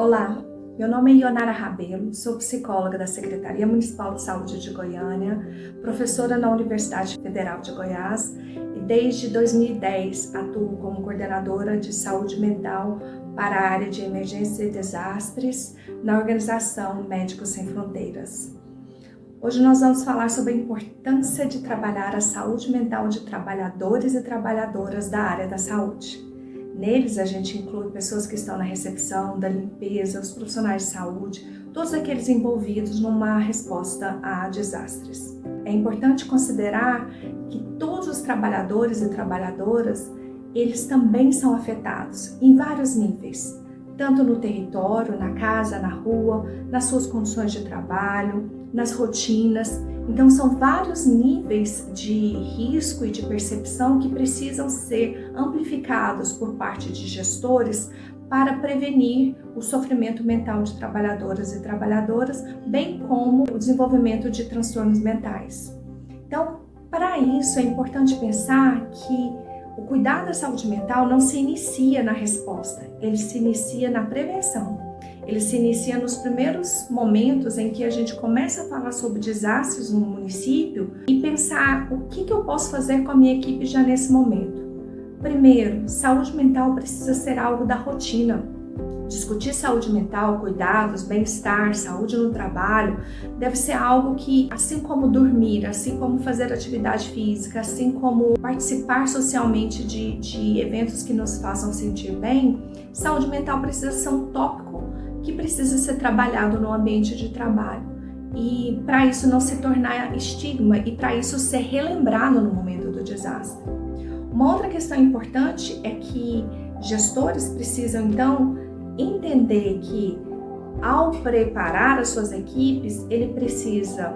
Olá, meu nome é Ionara Rabelo, sou psicóloga da Secretaria Municipal de Saúde de Goiânia, professora na Universidade Federal de Goiás e desde 2010 atuo como coordenadora de saúde mental para a área de emergência e desastres na organização Médicos Sem Fronteiras. Hoje nós vamos falar sobre a importância de trabalhar a saúde mental de trabalhadores e trabalhadoras da área da saúde. Neles a gente inclui pessoas que estão na recepção, da limpeza, os profissionais de saúde, todos aqueles envolvidos numa resposta a desastres. É importante considerar que todos os trabalhadores e trabalhadoras, eles também são afetados em vários níveis, tanto no território, na casa, na rua, nas suas condições de trabalho, nas rotinas. Então são vários níveis de risco e de percepção que precisam ser amplificados por parte de gestores para prevenir o sofrimento mental de trabalhadoras e trabalhadoras, bem como o desenvolvimento de transtornos mentais. Então, para isso é importante pensar que o cuidado da saúde mental não se inicia na resposta, ele se inicia na prevenção. Ele se inicia nos primeiros momentos em que a gente começa a falar sobre desastres no município e pensar o que eu posso fazer com a minha equipe já nesse momento. Primeiro, saúde mental precisa ser algo da rotina. Discutir saúde mental, cuidados, bem-estar, saúde no trabalho, deve ser algo que, assim como dormir, assim como fazer atividade física, assim como participar socialmente de eventos que nos façam sentir bem, saúde mental precisa ser um tópico que precisa ser trabalhado no ambiente de trabalho. E para isso não se tornar estigma e para isso ser relembrado no momento do desastre. Uma outra questão importante é que gestores precisam então entender que ao preparar as suas equipes, ele precisa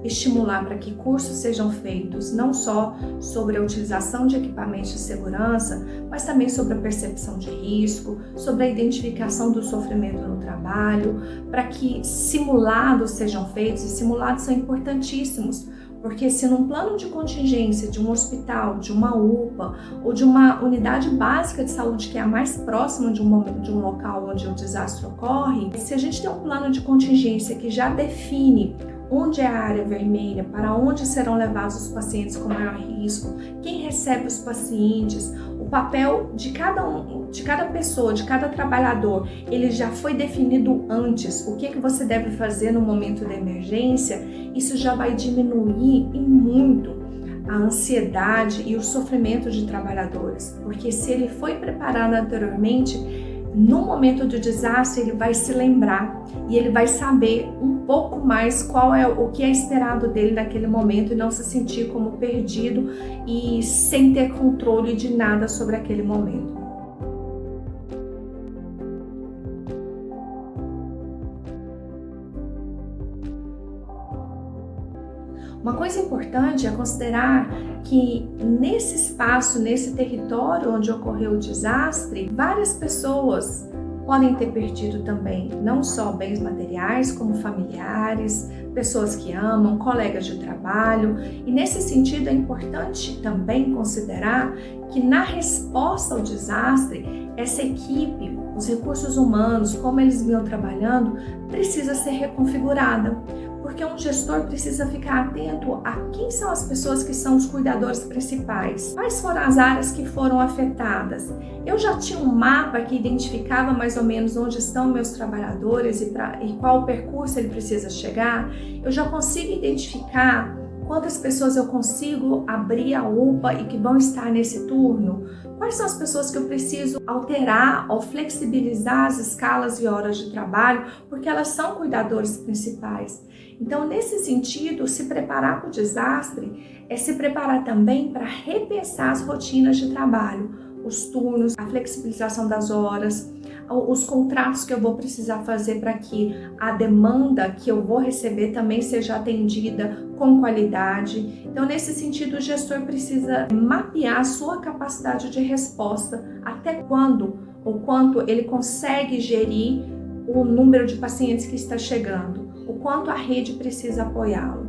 estimular para que cursos sejam feitos não só sobre a utilização de equipamentos de segurança, mas também sobre a percepção de risco, sobre a identificação do sofrimento no trabalho, para que simulados sejam feitos, e simulados são importantíssimos, porque se num plano de contingência de um hospital, de uma UPA ou de uma unidade básica de saúde que é a mais próxima de um local onde o desastre ocorre, se a gente tem um plano de contingência que já define onde é a área vermelha, para onde serão levados os pacientes com maior risco, quem recebe os pacientes, o papel de cada pessoa, de cada trabalhador, ele já foi definido antes. O que você deve fazer no momento da emergência, isso já vai diminuir e muito a ansiedade e o sofrimento de trabalhadores, porque se ele foi preparado anteriormente, no momento do desastre ele vai se lembrar e ele vai saber um pouco mais qual é o que é esperado dele naquele momento e não se sentir como perdido e sem ter controle de nada sobre aquele momento. Uma coisa importante é considerar que nesse espaço, nesse território onde ocorreu o desastre, várias pessoas podem ter perdido também, não só bens materiais, como familiares, pessoas que amam, colegas de trabalho. E nesse sentido é importante também considerar que na resposta ao desastre, essa equipe, os recursos humanos, como eles vinham trabalhando, precisa ser reconfigurada. Porque um gestor precisa ficar atento a quem são as pessoas que são os cuidadores principais. Quais foram as áreas que foram afetadas? Eu já tinha um mapa que identificava mais ou menos onde estão meus trabalhadores e qual o percurso ele precisa chegar. Eu já consigo identificar quantas pessoas eu consigo abrir a UPA e que vão estar nesse turno? Quais são as pessoas que eu preciso alterar ou flexibilizar as escalas e horas de trabalho, porque elas são cuidadores principais? Então, nesse sentido, se preparar para o desastre é se preparar também para repensar as rotinas de trabalho, os turnos, a flexibilização das horas, os contratos que eu vou precisar fazer para que a demanda que eu vou receber também seja atendida com qualidade. Então, nesse sentido, o gestor precisa mapear a sua capacidade de resposta, até quando ou quanto ele consegue gerir o número de pacientes que está chegando, o quanto a rede precisa apoiá-lo.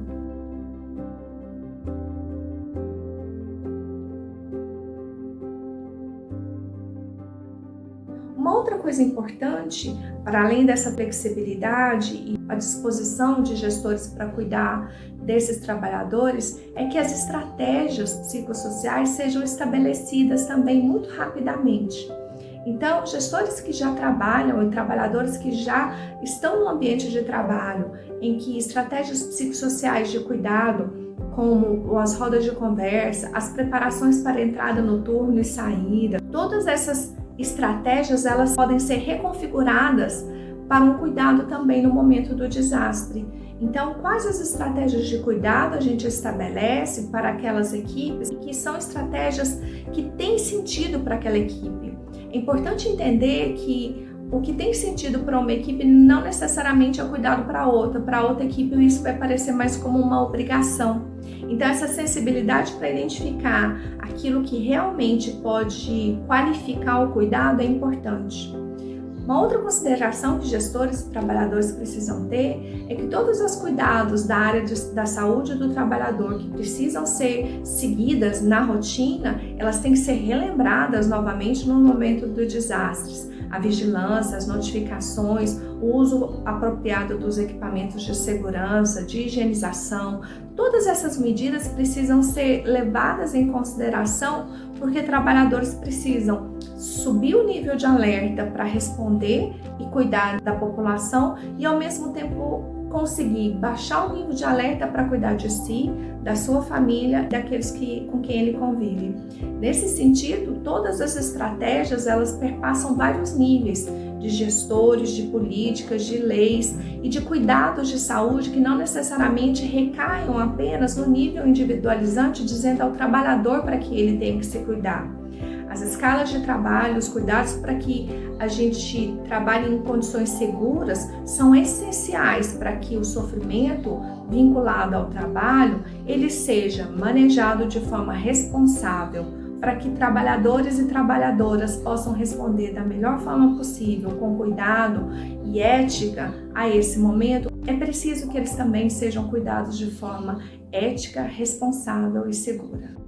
Uma outra coisa importante, para além dessa flexibilidade e a disposição de gestores para cuidar desses trabalhadores, é que as estratégias psicossociais sejam estabelecidas também muito rapidamente. Então, gestores que já trabalham e trabalhadores que já estão no ambiente de trabalho, em que estratégias psicossociais de cuidado, como as rodas de conversa, as preparações para entrada no turno e saída, todas essas estratégias elas podem ser reconfiguradas para um cuidado também no momento do desastre. Então, quais as estratégias de cuidado a gente estabelece para aquelas equipes que são estratégias que têm sentido para aquela equipe? É importante entender que o que tem sentido para uma equipe não necessariamente é cuidado para outra equipe isso vai parecer mais como uma obrigação. Então essa sensibilidade para identificar aquilo que realmente pode qualificar o cuidado é importante. Uma outra consideração que gestores e trabalhadores precisam ter é que todos os cuidados da área da saúde do trabalhador que precisam ser seguidas na rotina, elas têm que ser relembradas novamente no momento dos desastres. A vigilância, as notificações, o uso apropriado dos equipamentos de segurança, de higienização, todas essas medidas precisam ser levadas em consideração porque trabalhadores precisam subir o nível de alerta para responder e cuidar da população e ao mesmo tempo conseguir baixar o nível de alerta para cuidar de si, da sua família, daqueles com quem ele convive. Nesse sentido, todas as estratégias elas perpassam vários níveis de gestores, de políticas, de leis e de cuidados de saúde que não necessariamente recaiam apenas no nível individualizante, dizendo ao trabalhador para que ele tenha que se cuidar. As escalas de trabalho, os cuidados para que a gente trabalhe em condições seguras são essenciais para que o sofrimento vinculado ao trabalho ele seja manejado de forma responsável, para que trabalhadores e trabalhadoras possam responder da melhor forma possível, com cuidado e ética a esse momento. É preciso que eles também sejam cuidados de forma ética, responsável e segura.